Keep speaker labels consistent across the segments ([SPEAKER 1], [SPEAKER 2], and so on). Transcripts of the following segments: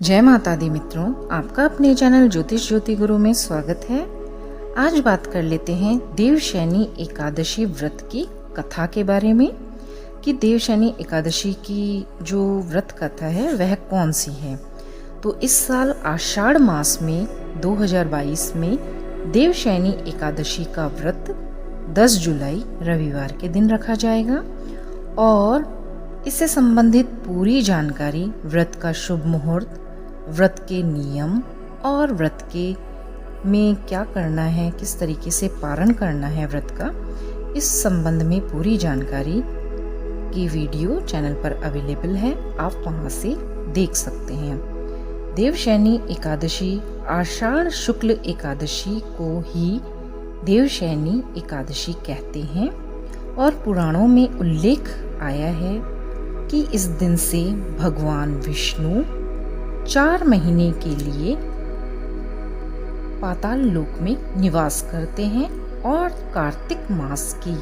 [SPEAKER 1] जय माता दी मित्रों, आपका अपने चैनल ज्योतिष ज्योति गुरु में स्वागत है। आज बात कर लेते हैं देवशयनी एकादशी व्रत की कथा के बारे में कि देवशयनी एकादशी की जो व्रत कथा है वह कौन सी है। तो इस साल आषाढ़ मास में 2022 में देवशयनी एकादशी का व्रत 10 जुलाई रविवार के दिन रखा जाएगा और इससे संबंधित पूरी जानकारी, व्रत का शुभ मुहूर्त, व्रत के नियम और व्रत के में क्या करना है, किस तरीके से पारण करना है व्रत का, इस संबंध में पूरी जानकारी की वीडियो चैनल पर अवेलेबल है। आप वहां से देख सकते हैं। देवशयनी एकादशी आषाढ़ शुक्ल एकादशी को ही देवशयनी एकादशी कहते हैं और पुराणों में उल्लेख आया है कि इस दिन से भगवान विष्णु 4 महीने के लिए पाताल लोक में निवास करते हैं और कार्तिक मास की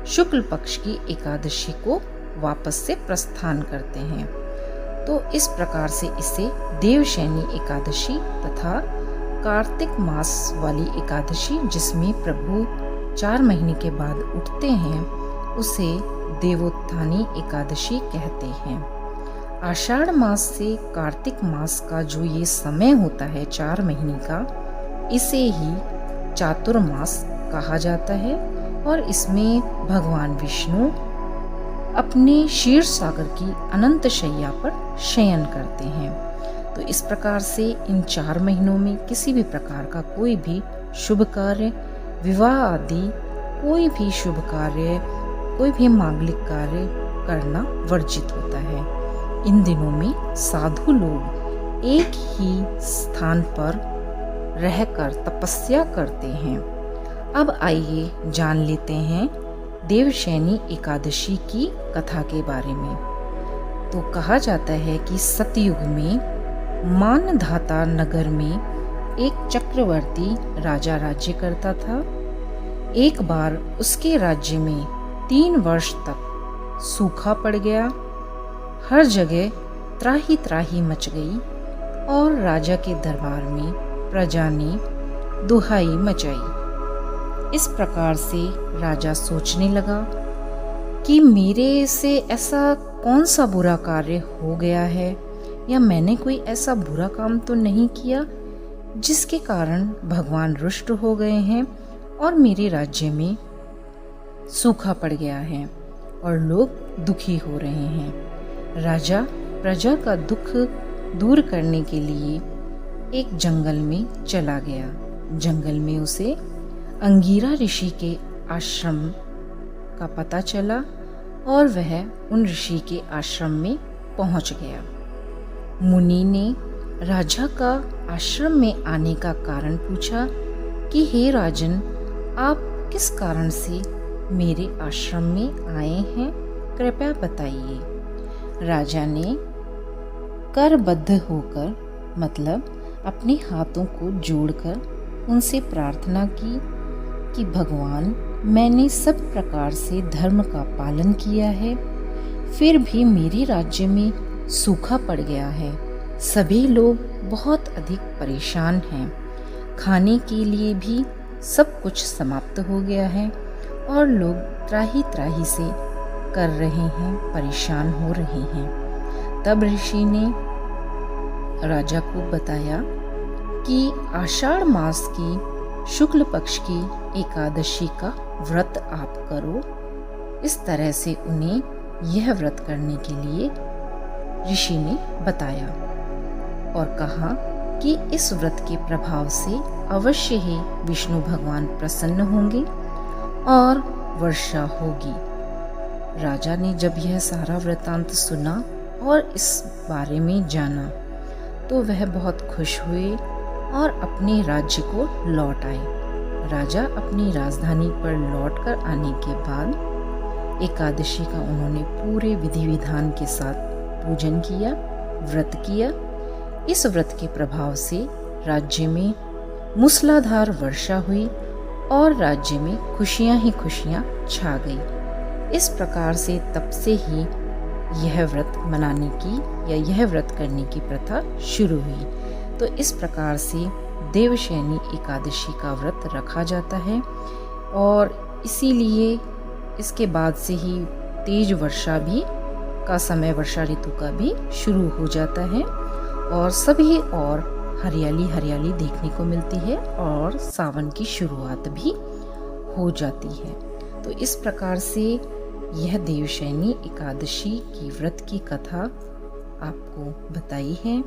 [SPEAKER 1] शुक्ल पक्ष की एकादशी को वापस से प्रस्थान करते हैं। तो इस प्रकार से इसे देवशयनी एकादशी तथा कार्तिक मास वाली एकादशी, जिसमें प्रभु 4 महीने के बाद उठते हैं, उसे देवोत्थानी एकादशी कहते हैं। आषाढ़ मास से कार्तिक मास का जो ये समय होता है 4 महीने का, इसे ही चातुर्मास कहा जाता है और इसमें भगवान विष्णु अपने क्षीर सागर की अनंत शैया पर शयन करते हैं। तो इस प्रकार से इन 4 महीनों में किसी भी प्रकार का कोई भी शुभ कार्य, विवाह आदि कोई भी शुभ कार्य, कोई भी मांगलिक कार्य करना वर्जित होता है। इन दिनों में साधु लोग एक ही स्थान पर रहकर तपस्या करते हैं। अब आइए जान लेते हैं देवशयनी एकादशी की कथा के बारे में। तो कहा जाता है कि सतयुग में मानधाता नगर में एक चक्रवर्ती राजा राज्य करता था। एक बार उसके राज्य में 3 वर्ष तक सूखा पड़ गया। हर जगह त्राही त्राही मच गई और राजा के दरबार में प्रजा ने दुहाई मचाई। इस प्रकार से राजा सोचने लगा कि मेरे से ऐसा कौन सा बुरा कार्य हो गया है, या मैंने कोई ऐसा बुरा काम तो नहीं किया जिसके कारण भगवान रुष्ट हो गए हैं और मेरे राज्य में सूखा पड़ गया है और लोग दुखी हो रहे हैं। राजा प्रजा का दुख दूर करने के लिए एक जंगल में चला गया। जंगल में उसे अंगीरा ऋषि के आश्रम का पता चला और वह उन ऋषि के आश्रम में पहुंच गया। मुनि ने राजा का आश्रम में आने का कारण पूछा कि हे राजन, आप किस कारण से मेरे आश्रम में आए हैं, कृपया बताइए। राजा ने करबद्ध होकर, मतलब अपने हाथों को जोड़कर उनसे प्रार्थना की कि भगवान, मैंने सब प्रकार से धर्म का पालन किया है, फिर भी मेरे राज्य में सूखा पड़ गया है। सभी लोग बहुत अधिक परेशान हैं। खाने के लिए भी सब कुछ समाप्त हो गया है और लोग त्राही त्राही से कर रहे हैं, परेशान हो रहे हैं। तब ऋषि ने राजा को बताया कि आषाढ़ मास की शुक्ल पक्ष की एकादशी का व्रत आप करो। इस तरह से उन्हें यह व्रत करने के लिए ऋषि ने बताया और कहा कि इस व्रत के प्रभाव से अवश्य ही विष्णु भगवान प्रसन्न होंगे और वर्षा होगी। राजा ने जब यह सारा वृतांत सुना और इस बारे में जाना तो वह बहुत खुश हुए और अपने राज्य को लौट आए। राजा अपनी राजधानी पर लौटकर आने के बाद एकादशी का उन्होंने पूरे विधि विधान के साथ पूजन किया, व्रत किया। इस व्रत के प्रभाव से राज्य में मूसलाधार वर्षा हुई और राज्य में खुशियां ही खुशियां छा गई। इस प्रकार से तब से ही यह व्रत मनाने की या यह व्रत करने की प्रथा शुरू हुई। तो इस प्रकार से देवशयनी एकादशी का व्रत रखा जाता है और इसीलिए इसके बाद से ही तेज वर्षा भी का समय, वर्षा ऋतु का भी शुरू हो जाता है और सभी और हरियाली हरियाली देखने को मिलती है और सावन की शुरुआत भी हो जाती है। तो इस प्रकार से यह देवशयनी एकादशी की व्रत की कथा आपको बताई है।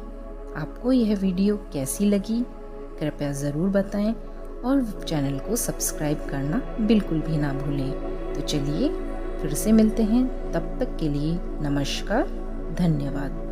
[SPEAKER 1] आपको यह वीडियो कैसी लगी कृपया ज़रूर बताएं और चैनल को सब्सक्राइब करना बिल्कुल भी ना भूलें। तो चलिए फिर से मिलते हैं, तब तक के लिए नमस्कार, धन्यवाद।